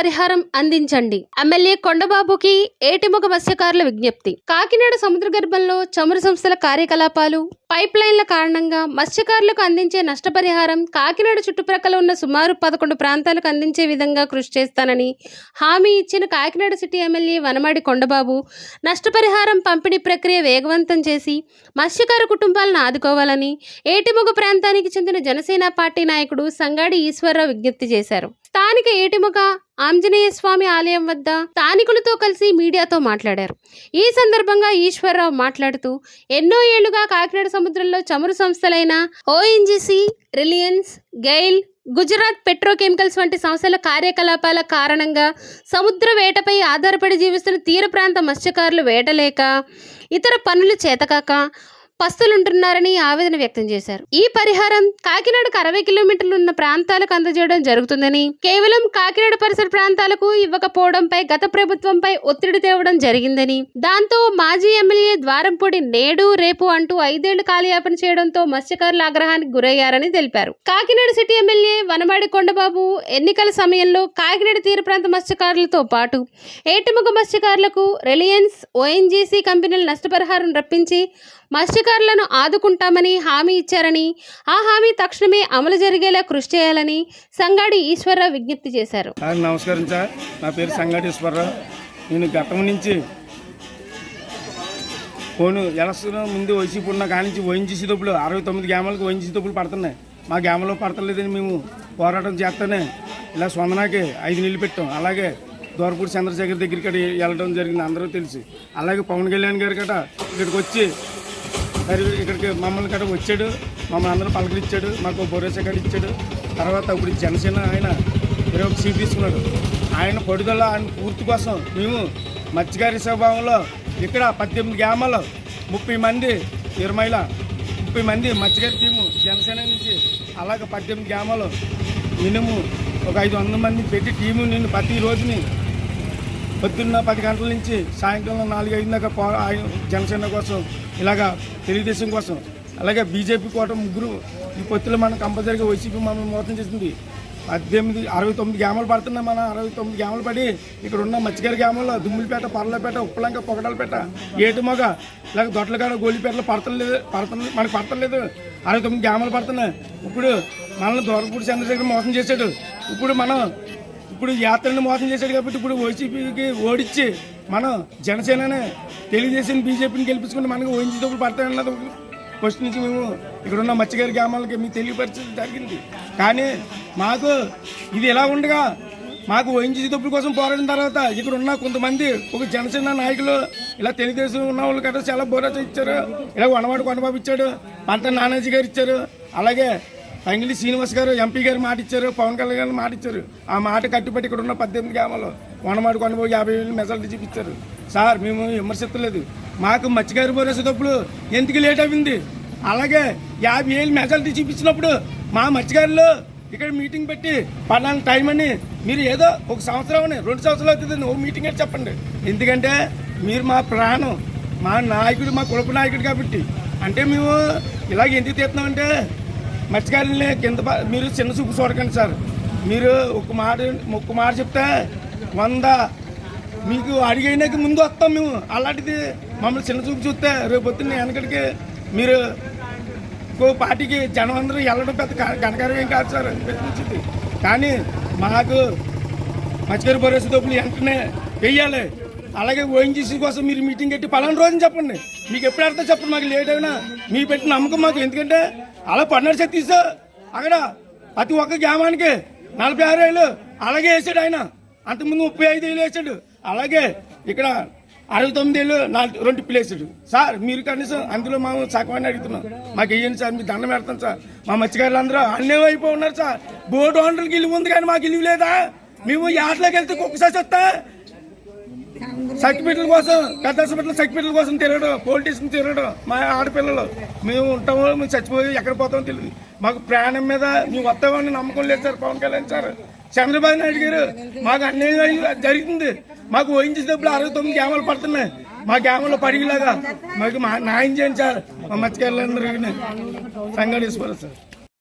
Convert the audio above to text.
నష్టపరిహారం అందించండి. ఎమ్మెల్యే కొండబాబుకి ఏటిముగ మత్స్యకారుల విజ్ఞప్తి. కాకినాడ సముద్ర గర్భంలో చమురు సంస్థల కార్యకలాపాలు, పైప్ లైన్ల కారణంగా మత్స్యకారులకు అందించే నష్టపరిహారం కాకినాడ చుట్టుప్రక్కల ఉన్న సుమారు 11 ప్రాంతాలకు అందించే విధంగా కృషి చేస్తానని హామీ ఇచ్చిన కాకినాడ సిటీ ఎమ్మెల్యే వనమాడి కొండబాబు నష్టపరిహారం పంపిణీ ప్రక్రియ వేగవంతం చేసి మత్స్యకార కుటుంబాలను ఆదుకోవాలని ఏటిముగ ప్రాంతానికి చెందిన జనసేన పార్టీ నాయకుడు సంగాడి ఈశ్వరరావు విజ్ఞప్తి చేశారు. స్థానిక ఏటిముగ ఆంజనేయ స్వామి ఆలయం వద్ద స్థానికులతో కలిసి మీడియాతో మాట్లాడారు. ఈ సందర్భంగా ఈశ్వరరావు మాట్లాడుతూ ఎన్నో ఏళ్లుగా కాకినాడ సముద్రంలో చమురు సంస్థలైన ఓఎన్జీసీ, రిలయన్స్, గెయిల్, గుజరాత్ పెట్రోకెమికల్స్ వంటి సంస్థల కార్యకలాపాల కారణంగా సముద్ర వేటపై ఆధారపడి జీవిస్తున్న తీర ప్రాంత మత్స్యకారులు వేటలేక ఇతర పనులు చేతకాక పస్తులుంటున్నారని ఆవేదన వ్యక్తం చేశారు. ఈ పరిహారం కాకినాడకు 60 కిలోమీటర్లు ఉన్న ప్రాంతాలకు అందజేయడం జరుగుతుందని, కేవలం కాకినాడ పరిసర ప్రాంతాలకు ఇవ్వకపోవడంపై గత ప్రభుత్వంపై ఒత్తిడి తేవడం జరిగిందని, దాంతో మాజీ ఎమ్మెల్యే ద్వారంపూడి నేడు రేపు అంటూ 5 ఏళ్లు కాలయాపన చేయడంతో మత్స్యకారుల ఆగ్రహానికి గురయ్యారని తెలిపారు. కాకినాడ సిటీ ఎమ్మెల్యే వనమాడి కొండబాబు ఎన్నికల సమయంలో కాకినాడ తీర ప్రాంత మత్స్యకారులతో పాటు ఏటిముగ మత్స్యకారులకు రిలయన్స్, ఓఎన్జీసీ కంపెనీల నష్టపరిహారం రప్పించి మత్స్యకారులను ఆదుకుంటామని హామీ ఇచ్చారని, ఆ హామీ తక్షణమే అమలు జరిగేలా కృషి చేయాలని సంగాడి ఈశ్వరరావు విజ్ఞప్తి చేశారు. నమస్కారం సార్, నా పేరు సంగాడి ఈశ్వరరావు. నేను గతం నుంచి ఎలక్షన్ ముందు వైసీపీ ఉన్న కానించి ఓఎన్జీసీ డబ్బులు 69 గ్రామాలకు ఓఎన్జీసీ డబ్బులు పడుతున్నాయి. మా గ్రామంలో పడతలేదని మేము పోరాటం చేస్తానే ఇలా స్పందనకి 5 నీళ్ళు పెట్టాం. అలాగే దూరపూడి చంద్రశేఖర్ దగ్గరికి వెళ్ళడం జరిగింది, అందరూ తెలుసు. అలాగే పవన్ కళ్యాణ్ గారి గట ఇక్కడికి వచ్చి ఇక్కడికి మమ్మల్ని గట్రా వచ్చాడు, మమ్మల్ని అందరూ పలకరించాడు, మాకు భరోసా గట్రా ఇచ్చాడు. తర్వాత ఇప్పుడు జనసేన ఆయన వేరే ఒక సీట్ తీసుకున్నాడు. ఆయన పడుదల, ఆయన పూర్తి కోసం మేము మత్స్యకారి స్వభావంలో ఇక్కడ 18 గ్రామాలు 30 మంది 30 మంది మత్స్యకారి టీము జనసేన నుంచి, అలాగే 18 గ్రామాలు మినిమం ఒక 500 మంది పెట్టి టీము నేను ప్రతి రోజుని పొద్దున్న 10 గంటల నుంచి సాయంకాలం 4-5 దాకా జనసేన కోసం, ఇలాగా తెలుగుదేశం కోసం, అలాగే బీజేపీ కూడా ముగ్గురు ఈ పొత్తులు మనం కంపల్సరీగా వైసీపీ మనం మోసం చేసింది. 69 గ్రామాలు పడుతున్నాయి. మన 69 గ్రామాలు పడి ఇక్కడ ఉన్న మత్స్యకారి గ్రామాల్లో దుమ్ములపేట, పర్లపేట, ఉప్పలంక, పొగడలపేట, ఏటుమొగ, ఇలాగ దొడ్లకాడ, గోలిపేటలో మనకు పడతలేదు. 69 గ్రామాలు పడుతున్నాయి. ఇప్పుడు మనల్ని దూరపూడి చంద్రశేఖర్ మోసం చేశాడు. ఇప్పుడు యాత్రని మోసం చేశాడు కాబట్టి ఇప్పుడు వైసీపీకి ఓడించి మనం జనసేననే తెలుగుదేశం బీజేపీని గెలిపించుకుని మనకు ఓఎన్జీసీ డబ్బులు పడతాయన్నది ఫస్ట్ నుంచి మేము ఇక్కడ ఉన్న మత్స్యకారి గ్రామాలకి మీకు తెలియపరిచడం జరిగింది. కానీ మాకు ఇది ఎలా ఉండగా మాకు ఓఎన్జీసీ డబ్బుల కోసం పోరాడిన తర్వాత ఇక్కడ ఉన్న కొంతమంది ఒక జనసేన నాయకులు ఇలా తెలుగుదేశం ఉన్న వాళ్ళు కదా చాలా భరోసా ఇచ్చారు. ఇలా వనవాడి కొండబాబు ఇచ్చాడు, పంట నానాజీ గారు ఇచ్చారు, అలాగే తంగిలి శ్రీనివాస్ గారు ఎంపీ గారు మాట ఇచ్చారు, పవన్ కళ్యాణ్ గారు మాట ఇచ్చారు. ఆ మాట కట్టుబట్టి ఇక్కడ ఉన్న 18 గ్రామాలు వనమాడి కొండబాబు 50,000 మెజారిటీ చూపించారు. సార్ మేము విమర్శించలేదు, మాకు మత్స్యకారి భరోసా డబ్బులు ఎందుకు లేట్ అయింది. అలాగే 50,000 మెజారిటీ చూపించినప్పుడు మా మత్స్యకారులు ఇక్కడ మీటింగ్ పెట్టి పలానా టైం అని మీరు ఏదో 1 సంవత్సరం అని 2 సంవత్సరాలు అవుతుందని ఓ మీటింగ్ అయితే చెప్పండి. ఎందుకంటే మీరు మా ప్రాణం, మా నాయకుడు, మా కులపు నాయకుడు కాబట్టి. అంటే మేము ఇలాగ ఎందుకు తీస్తున్నామంటే మత్స్యకారులని కింద మీరు చిన్న చూపు చూడకండి సార్. మీరు ఒక మాట చెప్తే 100 మీకు అడిగైనాక ముందు వస్తాం మేము. అలాంటిది మమ్మల్ని చిన్న చూపు చూస్తే రేపు పొద్దున్న వెనకడికి మీరు ఇంకో పార్టీకి జనం అందరూ వెళ్ళడం పెద్ద ఘనకార్యం ఏం కాదు సార్ అనిపించింది. కానీ మాకు మత్స్యకారి భరోసా డబ్బులు వెంటనే వెయ్యాలి. అలాగే ఓఎన్జీసీ కోసం మీరు మీటింగ్ పెట్టి పలానా రోజుని చెప్పండి. మీకు ఎప్పుడు అర్థం చెప్పండి, మాకు లేట్ అయినా మీ పెట్టిన నమ్మకం మాకు. ఎందుకంటే అలా పన్నెండు శక్తి తీసా అక్కడ ప్రతి ఒక్క గ్రామానికి 46,000 అలాగే వేసాడు ఆయన. అంతకుముందు 35,000 వేసాడు. అలాగే ఇక్కడ 69,000 2 టిప్పులు వేసాడు. సార్ మీరు కనీసం అందులో మా సగవాన్ని అడుగుతున్నాం, మాకు వేయండి సార్, మీరు దండం పెడతాం సార్. మా మత్స్యకారులు అందరూ అన్నీ అయిపోయి ఉన్నారు సార్. బోటు ఓనర్లకి ఇల్లు ఉంది కానీ మాకు ఇల్లు లేదా. మేము యాట్లోకి వెళ్తే ఒక్కసారి వస్తా సర్టిఫికెట్ల కోసం, పెద్ద హాస్పిటల్ సర్టిఫికెట్ల కోసం తిరగడం, పొలిటీషియన్ తిరగడం. మా ఆడపిల్లలు మేము ఉంటామో మేము చచ్చిపోయి ఎక్కడ పోతామో తెలియదు. మాకు ప్రాణం మీద మేము వస్తామని నమ్మకం లేదు సార్. పవన్ కళ్యాణ్ సార్, చంద్రబాబు నాయుడు గారు మాకు అన్యాయం జరుగుతుంది. మాకు ఓఎన్జీసీ డబ్బులు 69 గ్రామాలు పడుతున్నాయి. మా గ్రామంలో పడిగిలాగా మాకు న్యాయం చేయండి సార్. మా మత్స్యకారులందరూ సంఘటన సార్.